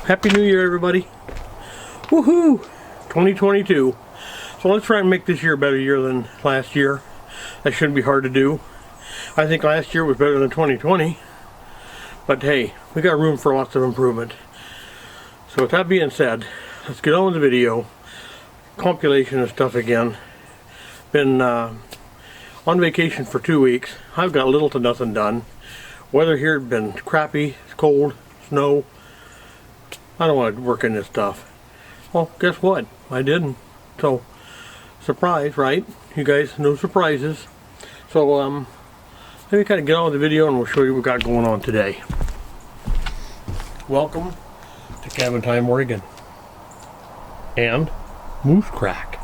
Happy New Year, everybody. Woohoo! 2022. So let's try and make this year a better year than last year. That shouldn't be hard to do. I think last year was better than 2020. But hey, we got room for lots of improvement. So with that being said, let's get on with the video. Compilation of stuff again. Been on vacation for 2 weeks. I've got little to nothing done. Weather here has been crappy, it's cold, snow. I don't want to work in this stuff. Well, guess what? I didn't. So, surprise, right? You guys, no surprises. So, let me kind of get on with the video and we'll show you what we got going on today. Welcome to Cabin Time, Oregon. And Moose Crack.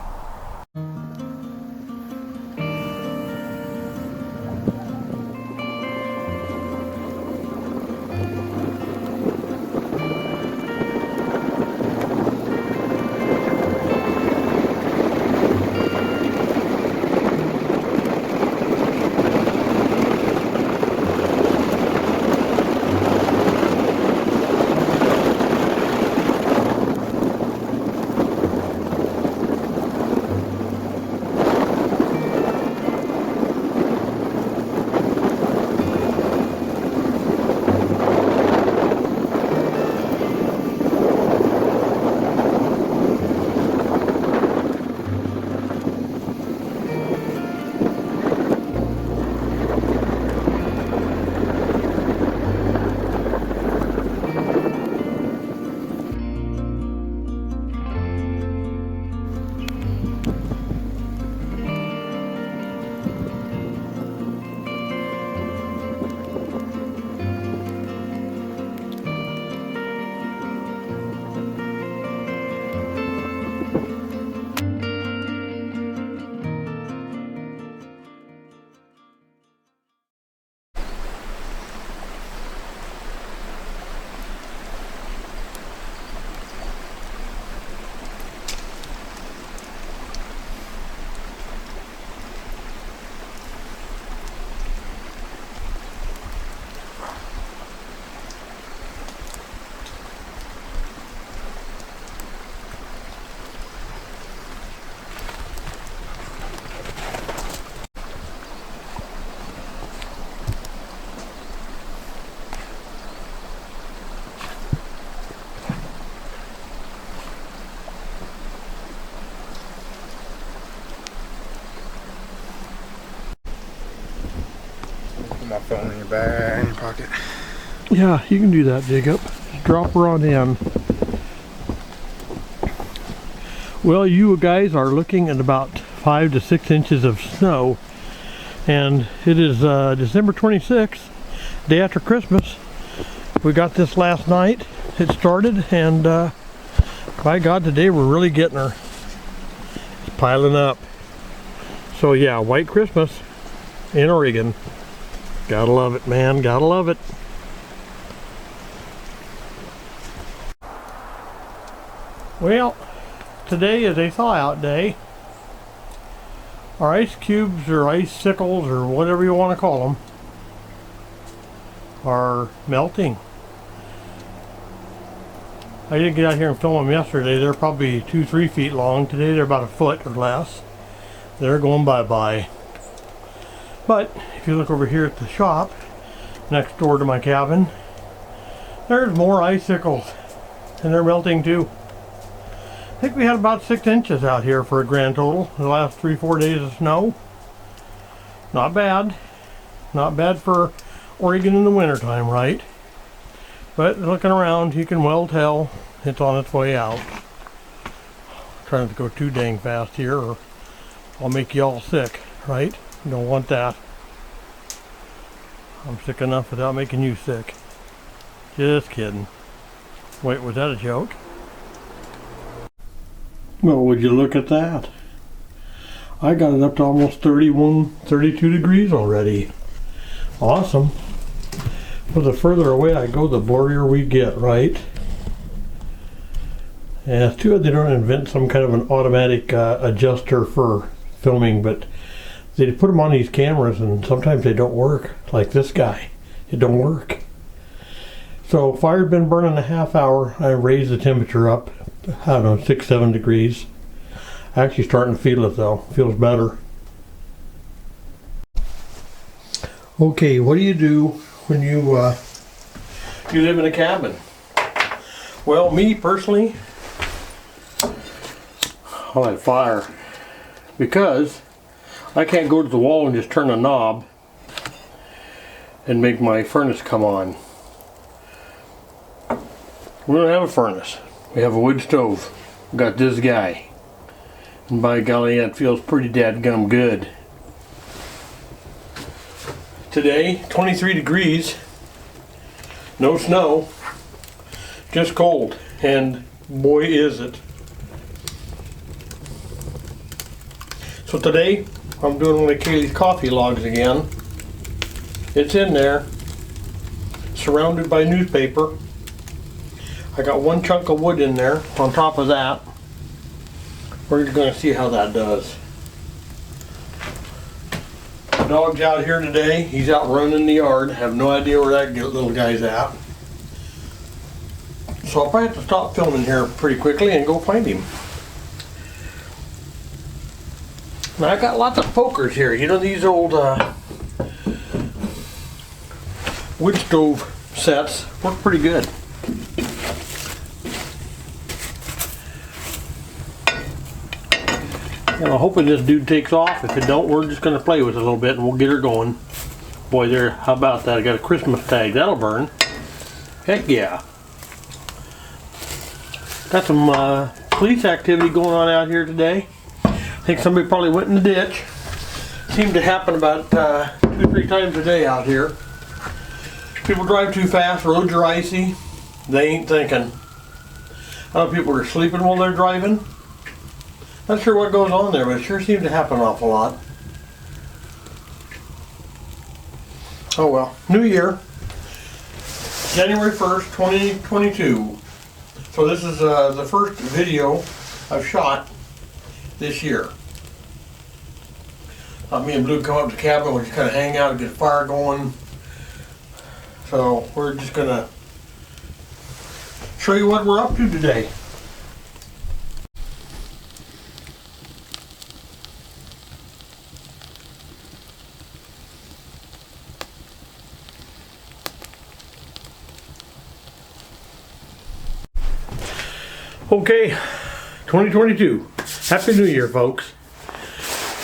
My phone in your bag, in your pocket. Yeah, you can do that, Jacob. Drop her on in. Well, you guys are looking at about 5 to 6 inches of snow, and it is December 26th, day after Christmas. We got this last night. It started, and by God, today we're really getting her. It's piling up. So yeah, White Christmas in Oregon. Gotta love it, man. Gotta love it. Well, today is a thaw-out day. Our ice cubes or icicles or whatever you want to call them are melting. I didn't get out here and film them yesterday. They're probably 2-3 feet long. Today they're about a foot or less. They're going bye-bye. But if you look over here at the shop next door to my cabin, there's more icicles, and they're melting too. I think we had about 6 inches out here for a grand total the last 3-4 days of snow. Not bad. Not bad for Oregon in the wintertime, right? But looking around, you can well tell it's on its way out. Trying to go too dang fast here or I'll make you all sick, right? You don't want that. I'm sick enough without making you sick. Just kidding. Wait, was that a joke? Well, would you look at that? I got it up to almost 31, 32 degrees already. Awesome. Well, the further away I go, the blurrier we get, right? And it's too bad they don't invent some kind of an automatic adjuster for filming, but they put them on these cameras and sometimes they don't work. Like this guy, it don't work. So fire's been burning a half hour. I raised the temperature up, I don't know, 6-7 degrees. Actually starting to feel it though. Feels better. Okay, what do you do when you live in a cabin? Well, me personally, I like fire because I can't go to the wall and just turn a knob and make my furnace come on. We don't have a furnace. We have a wood stove. We got this guy. And by golly, that feels pretty dadgum good. Today, 23 degrees, no snow, just cold, and boy is it. So today, I'm doing one of Kaylee's coffee logs again. It's in there, surrounded by newspaper. I got one chunk of wood in there. On top of that, we're just going to see how that does. The dog's out here today. He's out running in the yard. Have no idea where that little guy's at. So I'll probably have to stop filming here pretty quickly and go find him. Now I got lots of pokers here. You know, these old wood stove sets work pretty good. And I'm hoping this dude takes off. If it don't, we're just going to play with it a little bit and we'll get her going. Boy, there, how about that? I got a Christmas tag. That'll burn. Heck yeah. Got some police activity going on out here today. I think somebody probably went in the ditch. Seemed to happen about 2-3 times a day out here. People drive too fast, roads are icy. They ain't thinking. I know people are sleeping while they're driving. Not sure what goes on there, but it sure seems to happen an awful lot. Oh well. New Year. January 1st, 2022. So this is the first video I've shot this year. Me and Blue come up to the cabin, we just kind of hang out and get a fire going. So we're just going to show you what we're up to today. Okay, 2022. Happy New Year, folks.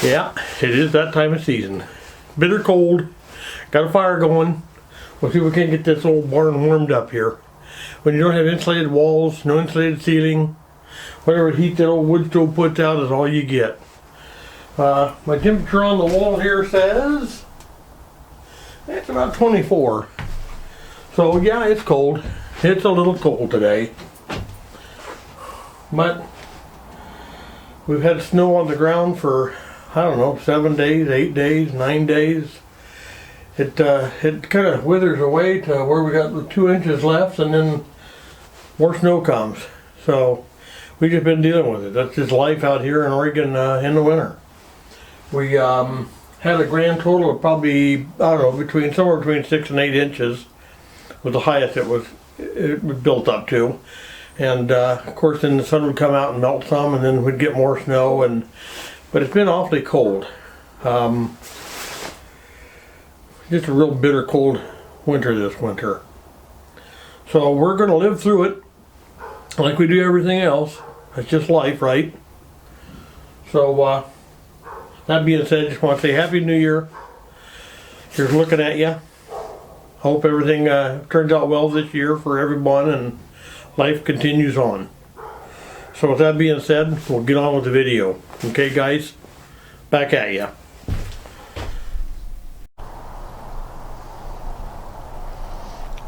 Yeah, it is that time of season. Bitter cold. Got a fire going. We'll see if we can get this old barn warmed up here. When you don't have insulated walls, no insulated ceiling, whatever heat that old wood stove puts out is all you get. My temperature on the wall here says it's about 24. So yeah, it's cold. It's a little cold today. But we've had snow on the ground for, I don't know, 7 days, 8 days, 9 days. It kind of withers away to where we got 2 inches left, and then more snow comes. So we've just been dealing with it. That's just life out here in Oregon in the winter. We had a grand total of probably, I don't know, somewhere between 6 and 8 inches was the highest it was built up to. And of course then the sun would come out and melt some, and then we'd get more snow, but it's been awfully cold. Just a real bitter cold winter this winter. So we're going to live through it like we do everything else. It's just life, right? So that being said, I just want to say Happy New Year. Here's looking at you. Hope everything turns out well this year for everyone and life continues on. So with that being said, we'll get on with the video. Okay guys, back at ya.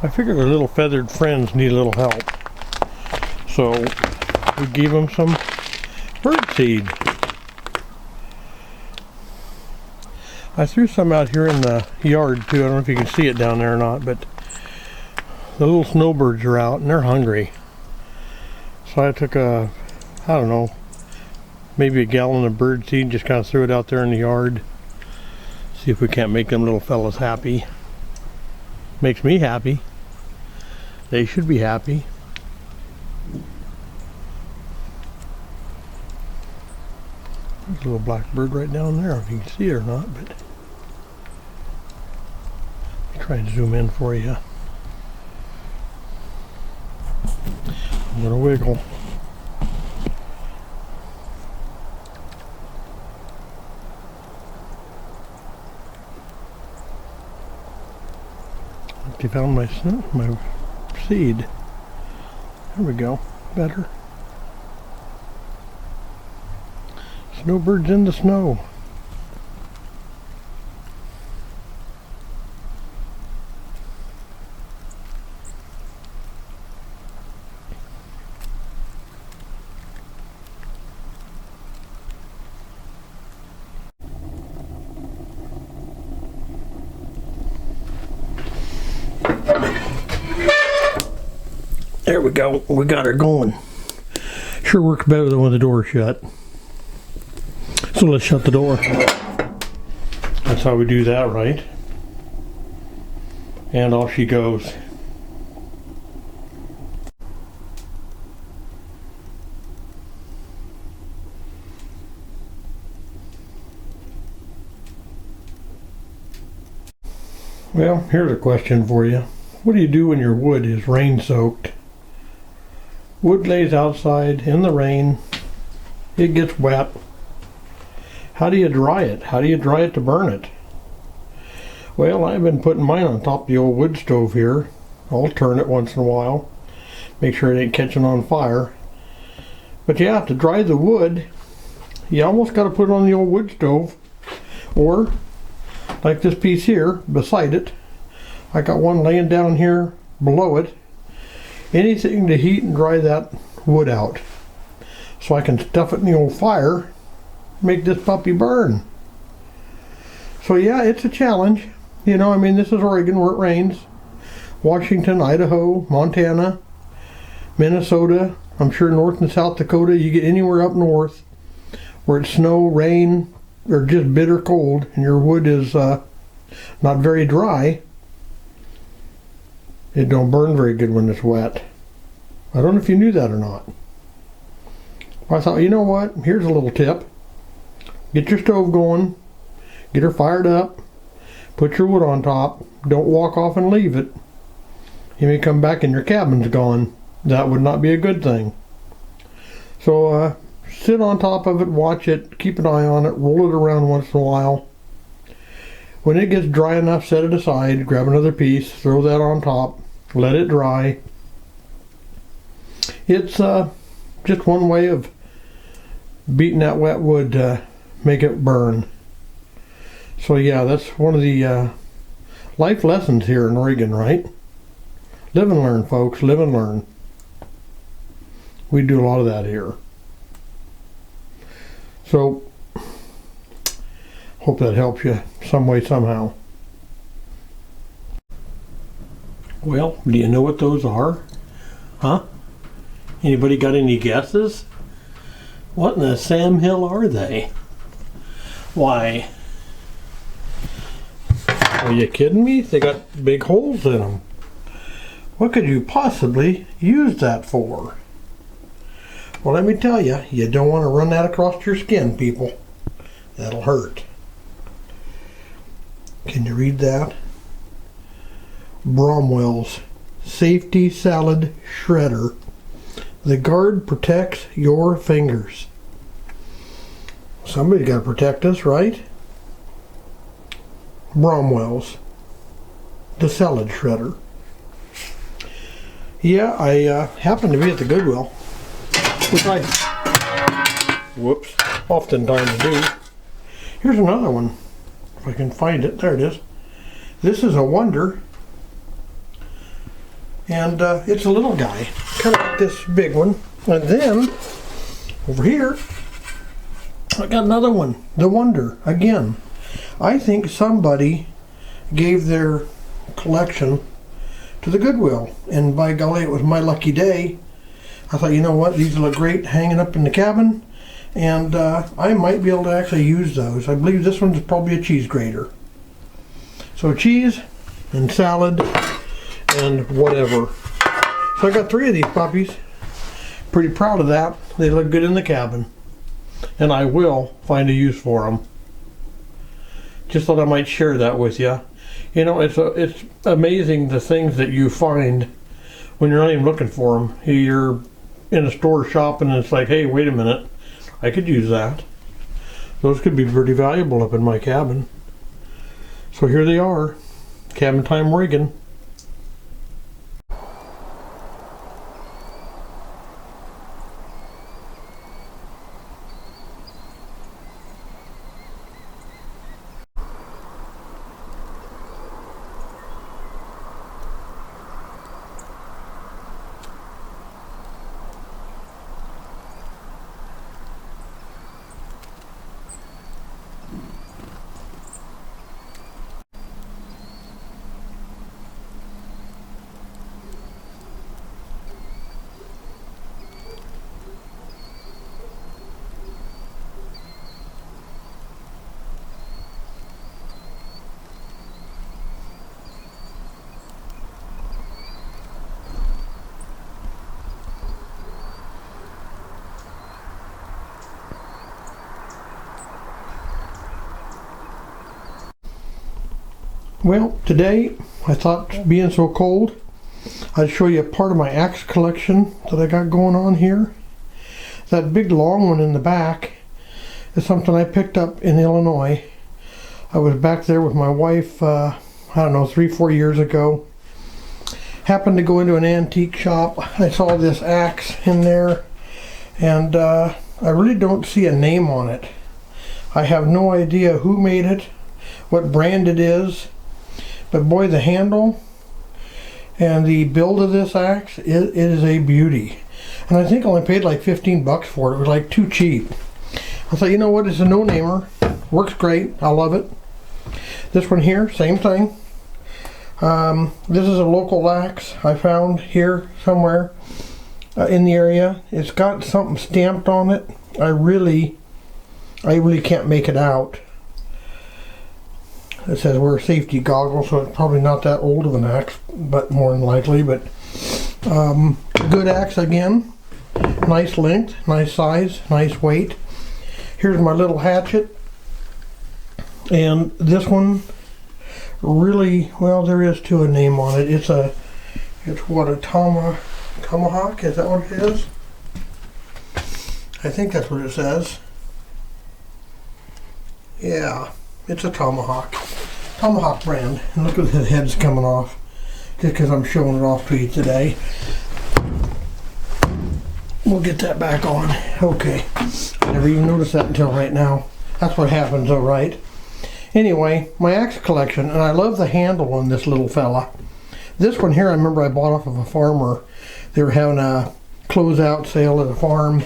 I figured our little feathered friends need a little help. So we gave them some bird seed. I threw some out here in the yard too. I don't know if you can see it down there or not, but the little snowbirds are out and they're hungry. So I took I don't know, maybe a gallon of bird seed, just kind of threw it out there in the yard. See if we can't make them little fellas happy. Makes me happy. They should be happy. There's a little black bird right down there, if you can see it or not, but I'll try and zoom in for you. I'm gonna wiggle. They found my seed. There we go. Better. Snowbirds in the snow. There we go. We got her going. Sure works better than when the door's shut. So let's shut the door. That's how we do that, right? And off she goes. Well, here's a question for you. What do you do when your wood is rain soaked? Wood lays outside in the rain. It gets wet. How do you dry it? How do you dry it to burn it? Well, I've been putting mine on top of the old wood stove here. I'll turn it once in a while. Make sure it ain't catching on fire. But yeah, to dry the wood, you almost got to put it on the old wood stove. Or, like this piece here, beside it. I got one laying down here below it. Anything to heat and dry that wood out. So I can stuff it in the old fire, make this puppy burn. So yeah, it's a challenge. You know, I mean, this is Oregon where it rains. Washington, Idaho, Montana, Minnesota, I'm sure North and South Dakota, you get anywhere up north where it's snow, rain, or just bitter cold and your wood is not very dry. It don't burn very good when it's wet. I don't know if you knew that or not. I thought, you know what? Here's a little tip. Get your stove going. Get her fired up. Put your wood on top. Don't walk off and leave it. You may come back and your cabin's gone. That would not be a good thing. So sit on top of it, watch it, keep an eye on it, roll it around once in a while. When it gets dry enough, set it aside, grab another piece, throw that on top, let it dry. It's just one way of beating that wet wood to make it burn. So yeah, that's one of the life lessons here in Oregon, right? Live and learn, folks, live and learn. We do a lot of that here. So, hope that helps you some way, somehow. Well, do you know what those are? Huh? Anybody got any guesses? What in the Sam Hill are they? Why? Are you kidding me? They got big holes in them. What could you possibly use that for? Well, let me tell you, you don't want to run that across your skin, people. That'll hurt. Can you read that? Bromwell's Safety Salad Shredder. The guard protects your fingers. Somebody's got to protect us, right? Bromwell's the salad shredder. Yeah, I happened to be at the Goodwill, which I oftentimes do. Here's another one, if I can find it. There it is. This is a Wonder, and it's a little guy, kind of like this big one. And then over here, I got another one, the Wonder again. I think somebody gave their collection to the Goodwill, and by golly, it was my lucky day. I thought, you know what, these look great hanging up in the cabin, and I might be able to actually use those. I believe this one's probably a cheese grater. So cheese and salad and whatever. So I got 3 of these puppies. Pretty proud of that. They look good in the cabin. And I will find a use for them. Just thought I might share that with you. You know, it's amazing the things that you find when you're not even looking for them. You're in a store shopping and it's like, hey, wait a minute. I could use that. Those could be pretty valuable up in my cabin. So here they are. Cabin time rigging. Well, today I thought, being so cold, I'd show you part of my axe collection that I got going on here. That big long one in the back is something I picked up in Illinois. I was back there with my wife, I don't know, 3-4 years ago. Happened to go into an antique shop. I saw this axe in there, and I really don't see a name on it. I have no idea who made it, what brand it is. But boy, the handle and the build of this axe, it is a beauty. And I think I only paid like 15 bucks for it. It was like too cheap. I thought, you know what, it's a no-namer. Works great. I love it. This one here, same thing. This is a local axe I found here somewhere in the area. It's got something stamped on it. I really can't make it out. It says wear safety goggles, so it's probably not that old of an axe, but more than likely. But good axe again. Nice length, nice size, nice weight. Here's my little hatchet. And this one really, well, there is too a name on it. It's what, a tomahawk? Is that what it is? I think that's what it says. Yeah. It's a tomahawk brand. And look at the head's coming off, just because I'm showing it off to you today. We'll get that back on. Okay. I never even noticed that until right now. That's what happens, though, right? Anyway, my axe collection, and I love the handle on this little fella. This one here, I remember I bought off of a farmer. They were having a closeout sale at a farm,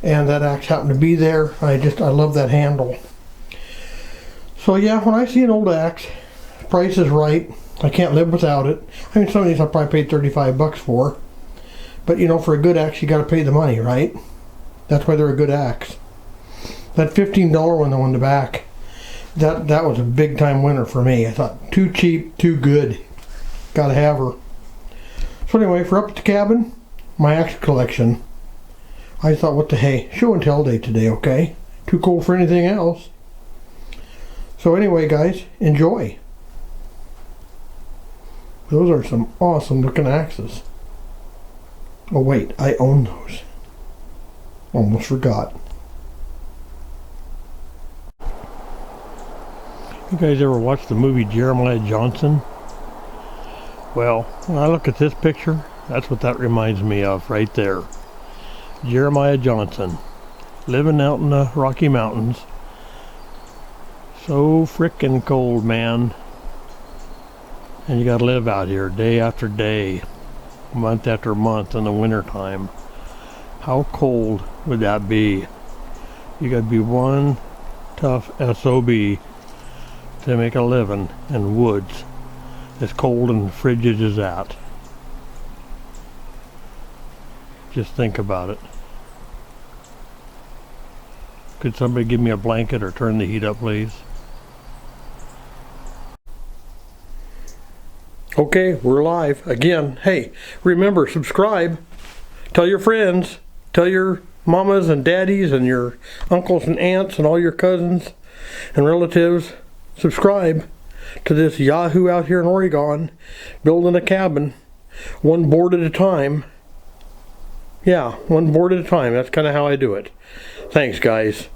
and that axe happened to be there. I love that handle. So yeah, when I see an old axe, price is right. I can't live without it. I mean, some of these I probably paid 35 bucks for. But you know, for a good axe, you got to pay the money, right? That's why they're a good axe. That $15 one though in the back, that was a big time winner for me. I thought, too cheap, too good. Got to have her. So anyway, for up at the cabin, my axe collection. I thought, what the hey, show and tell day today, okay? Too cold for anything else. So anyway, guys, enjoy. Those are some awesome looking axes. Oh wait, I own those. Almost forgot. You guys ever watched the movie Jeremiah Johnson? Well, when I look at this picture, that's what that reminds me of right there. Jeremiah Johnson, living out in the Rocky Mountains. So frickin' cold, man. And you gotta live out here day after day, month after month in the winter time. How cold would that be? You gotta be one tough SOB to make a living in woods as cold and frigid as that. Just think about it. Could somebody give me a blanket or turn the heat up, please? Okay, we're live again. Hey, remember, subscribe. Tell your friends. Tell your mamas and daddies and your uncles and aunts and all your cousins and relatives. Subscribe to this Yahoo out here in Oregon, building a cabin, one board at a time. Yeah, one board at a time. That's kind of how I do it. Thanks, guys.